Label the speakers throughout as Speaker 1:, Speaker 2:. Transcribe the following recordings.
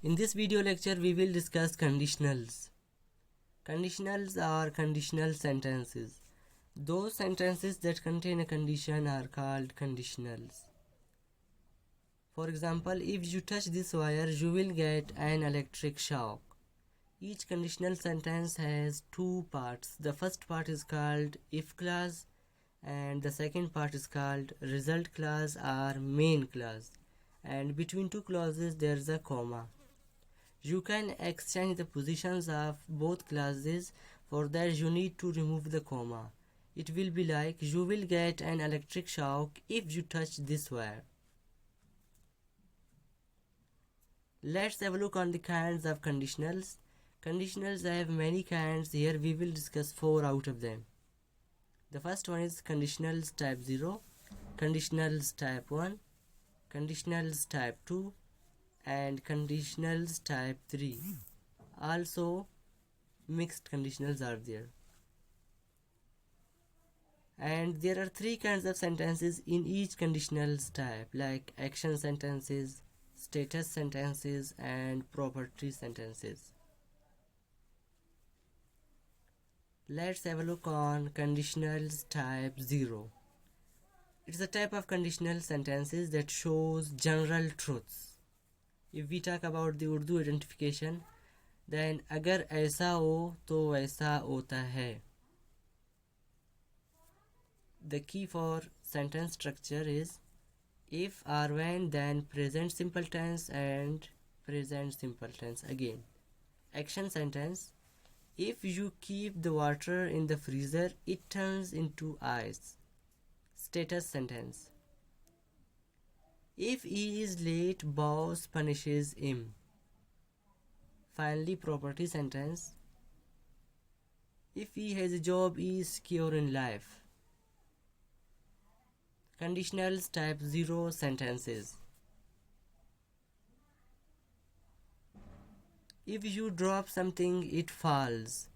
Speaker 1: In this video lecture, we will discuss conditionals. Conditionals are conditional sentences. Those sentences that contain a condition are called conditionals. For example, if you touch this wire, you will get an electric shock. Each conditional sentence has two parts. The first part is called if clause and the second part is called result clause or main clause. And between two clauses there is a comma. You can exchange the positions of both clauses. For that you need to remove the comma. It will be like you will get an electric shock if you touch this wire. Let's have a look on the kinds of conditionals. Conditionals have many kinds. Here we will discuss 4 out of them. The first one is conditionals type 0, conditionals type 1, conditionals type 2 and conditionals type 3. Also mixed conditionals are there. And there are 3 kinds of sentences in each conditionals type, like action sentences, status sentences and property sentences. Let's have a look on conditionals type 0. It's a type of conditional sentences that shows general truths. If we talk about the Urdu identification, then अगर ऐसा हो तो वैसा होता है. The key for sentence structure is if or when, then present simple tense and present simple tense again. Action sentence: if you keep the water in the freezer, it turns into ice. Status sentence: if he is late, boss punishes him. Finally, property sentence: if he has a job, he is secure in life. Conditionals type 0 sentences. If you drop something, it falls.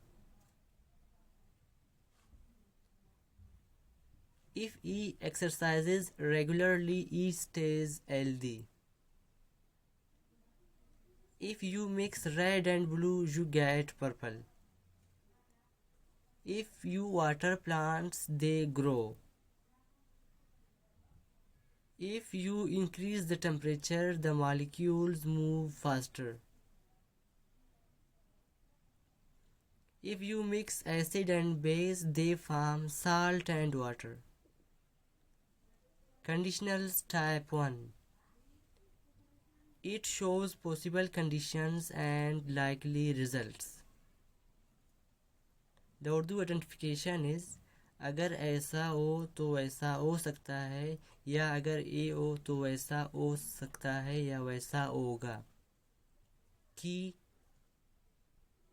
Speaker 1: If he exercises regularly, he stays healthy. If you mix red and blue, you get purple. If you water plants, they grow. If you increase the temperature, the molecules move faster. If you mix acid and base, they form salt and water. Conditionals type 1. It shows possible conditions and likely results. The Urdu identification is अगर ऐसा हो तो वैसा हो सकता है या अगर ये हो तो वैसा हो सकता है या वैसा होगा. Key: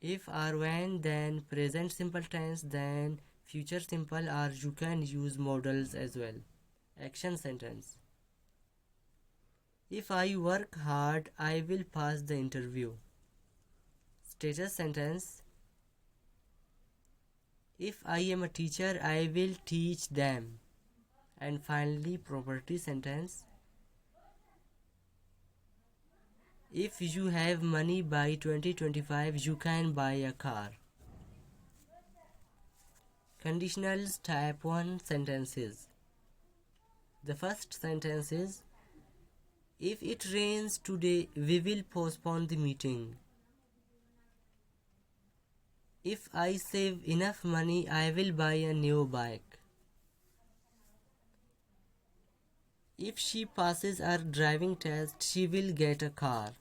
Speaker 1: if or when, then present simple tense, then future simple, or you can use modals as well. Action sentence: if I work hard, I will pass the interview. Status sentence: if I am a teacher, I will teach them. And finally, property sentence: if you have money by 2025, you can buy a car. Conditionals type 1 sentences. The first sentence is if it rains today, we will postpone the meeting. If I save enough money, I will buy a new bike. If she passes her driving test, she will get a car.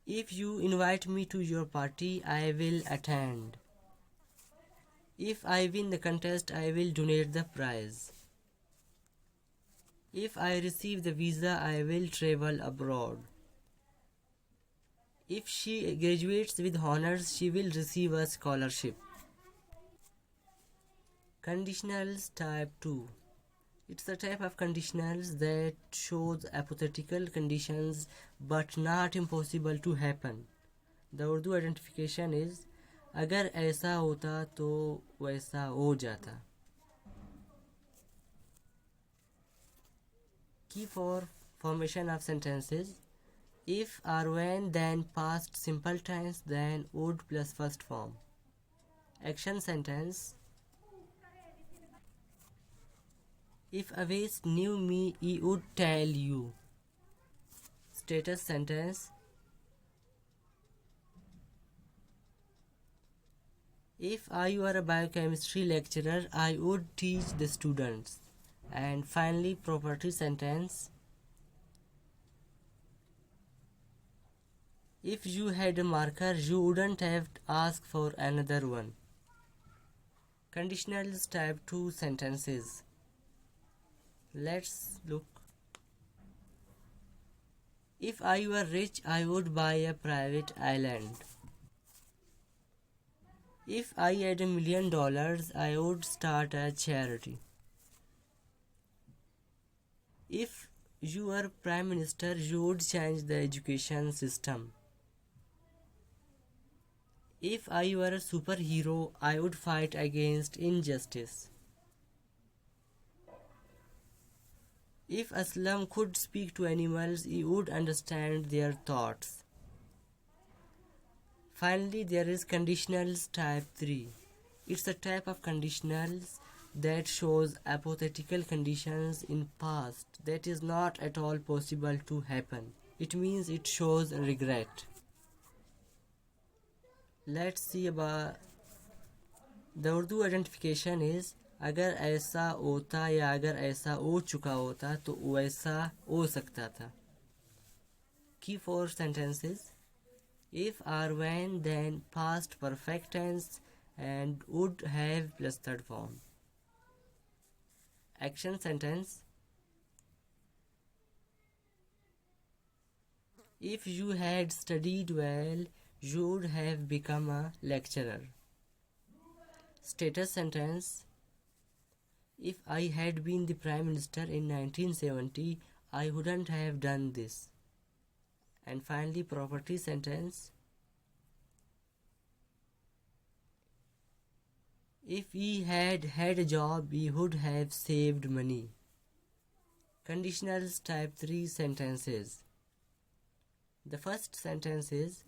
Speaker 1: If you invite me to your party, I will attend. If I win the contest, I will donate the prize. If I receive the visa, I will travel abroad. If she graduates with honors, she will receive a scholarship. Conditionals type 2. It's a type of conditionals that shows hypothetical conditions but not impossible to happen. The Urdu identification is अगर ऐसा होता तो वैसा हो जाता. Key for formation of sentences: If or when, then past simple tense, then would plus first form. Action sentence. If Awais knew me, he would tell you. Status sentence. If I were a biochemistry lecturer, I would teach the students. And finally, property sentence. If you had a marker, you wouldn't have asked for another one. Conditionals type 2 sentences. Let's look. If I were rich, I would buy a private island. If I had $1 million, I would start a charity. If you were Prime Minister, you would change the education system. If I were a superhero, I would fight against injustice. If Aslam could speak to animals, he would understand their thoughts. Finally, there is conditionals type 3. It's a type of conditionals that shows hypothetical conditions in past that is not at all possible to happen. It means it shows regret. Let's see about the Urdu identification is अगर ऐसा होता या अगर ऐसा हो चुका होता तो वैसा हो सकता था. Key for sentences. If or when, then past perfect tense and would have plus third form. Action sentence. If you had studied well, you would have become a lecturer. Status sentence. If I had been the Prime Minister in 1970, I wouldn't have done this. And finally, property sentence. If he had had a job, he would have saved money. Conditionals type 3 sentences. The first sentence is,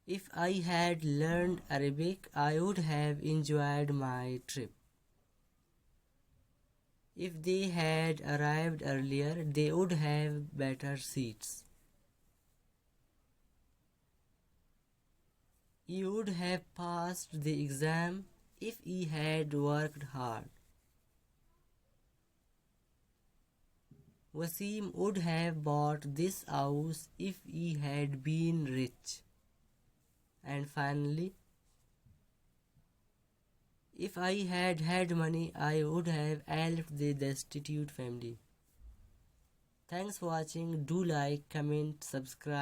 Speaker 1: if I had learned Arabic, I would have enjoyed my trip. If they had arrived earlier, they would have better seats. He would have passed the exam if he had worked hard. Wasim would have bought this house if he had been rich. And finally, if I had had money, I would have helped the destitute family. Thanks for watching. Do like, comment, subscribe.